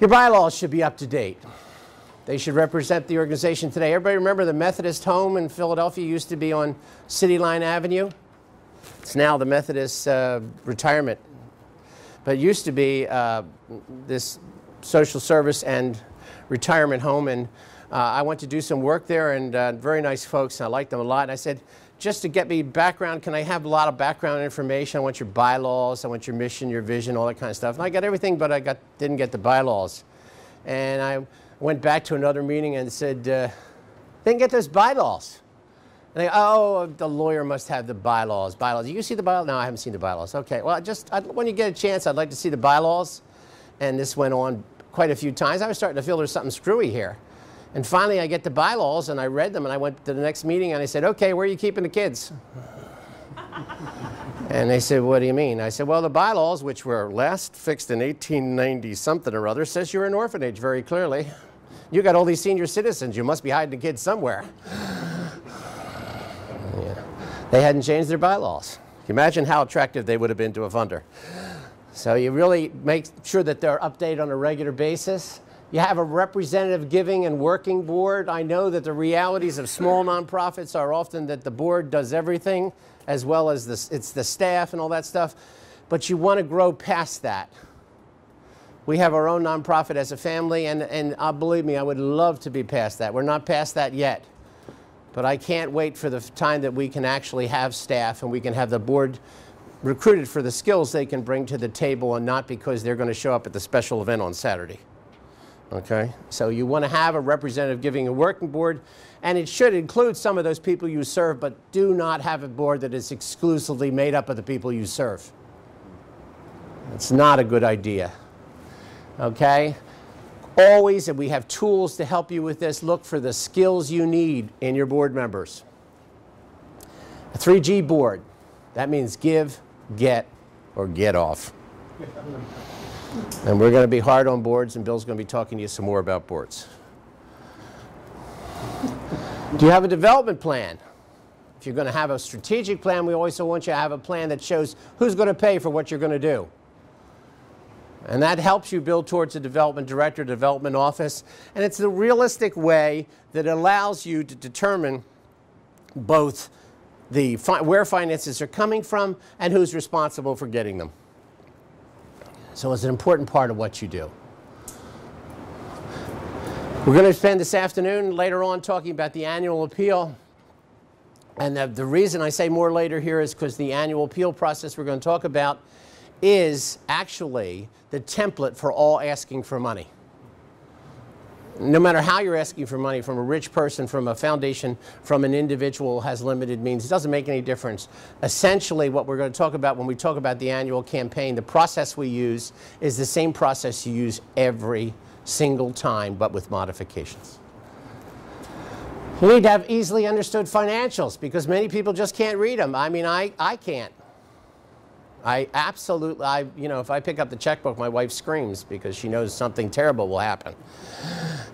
Your bylaws should be up to date. They should represent the organization today. Everybody remember the Methodist home in Philadelphia used to be on City Line Avenue? It's now the Methodist retirement. But it used to be this social service and retirement home, and I went to do some work there, and very nice folks, and I liked them a lot. And I said, just to get me background, can I have a lot of background information? I want your bylaws, I want your mission, your vision, all that kind of stuff. And I got everything, but didn't get the bylaws. And I went back to another meeting and said, didn't get those bylaws. And they, oh, the lawyer must have the bylaws. Bylaws. You see the bylaws? No, I haven't seen the bylaws. Okay, well, when you get a chance, I'd like to see the bylaws. And this went on quite a few times. I was starting to feel there's something screwy here. And finally, I get the bylaws, and I read them, and I went to the next meeting, and I said, okay, where are you keeping the kids? And they said, what do you mean? I said, well, the bylaws, which were last fixed in 1890-something or other, says you're an orphanage very clearly. You got all these senior citizens. You must be hiding the kids somewhere. Yeah. They hadn't changed their bylaws. Imagine how attractive they would have been to a funder. So you really make sure that they're updated on a regular basis. You have a representative giving and working board. I know that the realities of small nonprofits are often that the board does everything, as well as it's the staff and all that stuff. But you want to grow past that. We have our own nonprofit as a family, and believe me, I would love to be past that. We're not past that yet. But I can't wait for the time that we can actually have staff and we can have the board recruited for the skills they can bring to the table, and not because they're going to show up at the special event on Saturday. Okay, so you want to have a representative giving a working board, and it should include some of those people you serve, but do not have a board that is exclusively made up of the people you serve. It's not a good idea. Okay, always, and we have tools to help you with this, look for the skills you need in your board members. A 3G board, that means give, get, or get off. And we're going to be hard on boards, and Bill's going to be talking to you some more about boards. Do you have a development plan? If you're going to have a strategic plan, we also want you to have a plan that shows who's going to pay for what you're going to do. And that helps you build towards a development director, development office. And it's the realistic way that allows you to determine both where finances are coming from and who's responsible for getting them. So it's an important part of what you do. We're going to spend this afternoon later on talking about the annual appeal. And the reason I say more later here is because the annual appeal process we're going to talk about is actually the template for all asking for money. No matter how you're asking for money, from a rich person, from a foundation, from an individual who has limited means, it doesn't make any difference. Essentially, what we're going to talk about when we talk about the annual campaign, the process we use is the same process you use every single time, but with modifications. You need to have easily understood financials, because many people just can't read them. I mean, I can't. I absolutely, you know, if I pick up the checkbook, my wife screams because she knows something terrible will happen.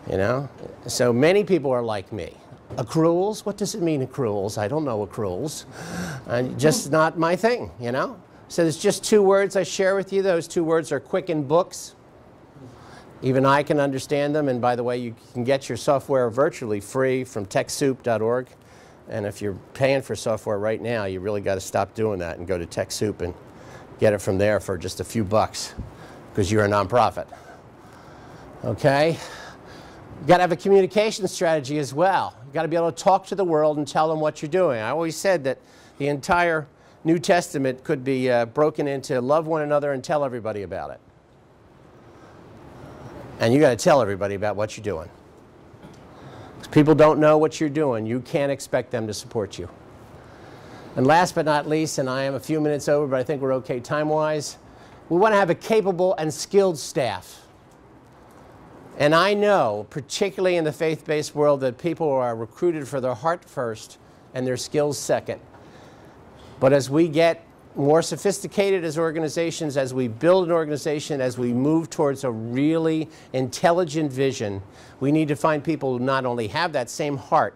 You know? So many people are like me. Accruals? What does it mean, accruals? I don't know accruals. Just not my thing, you know? So there's just two words I share with you. Those two words are Quicken Books. Even I can understand them. And by the way, you can get your software virtually free from TechSoup.org. And if you're paying for software right now, you really got to stop doing that and go to TechSoup and get it from there for just a few bucks, because you're a nonprofit. Okay? You've got to have a communication strategy as well. You've got to be able to talk to the world and tell them what you're doing. I always said that the entire New Testament could be broken into love one another and tell everybody about it. And you got to tell everybody about what you're doing. If people don't know what you're doing, you can't expect them to support you. And last but not least, and I am a few minutes over, but I think we're okay time-wise, we want to have a capable and skilled staff. And I know, particularly in the faith-based world, that people are recruited for their heart first and their skills second. But as we get more sophisticated as organizations, as we build an organization, as we move towards a really intelligent vision, we need to find people who not only have that same heart,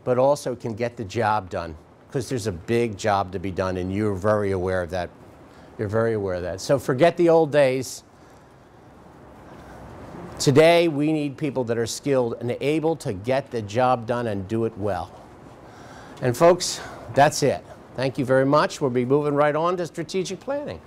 but also can get the job done. Because there's a big job to be done, and you're very aware of that. You're very aware of that. So forget the old days. Today, we need people that are skilled and able to get the job done and do it well. And folks, that's it. Thank you very much. We'll be moving right on to strategic planning.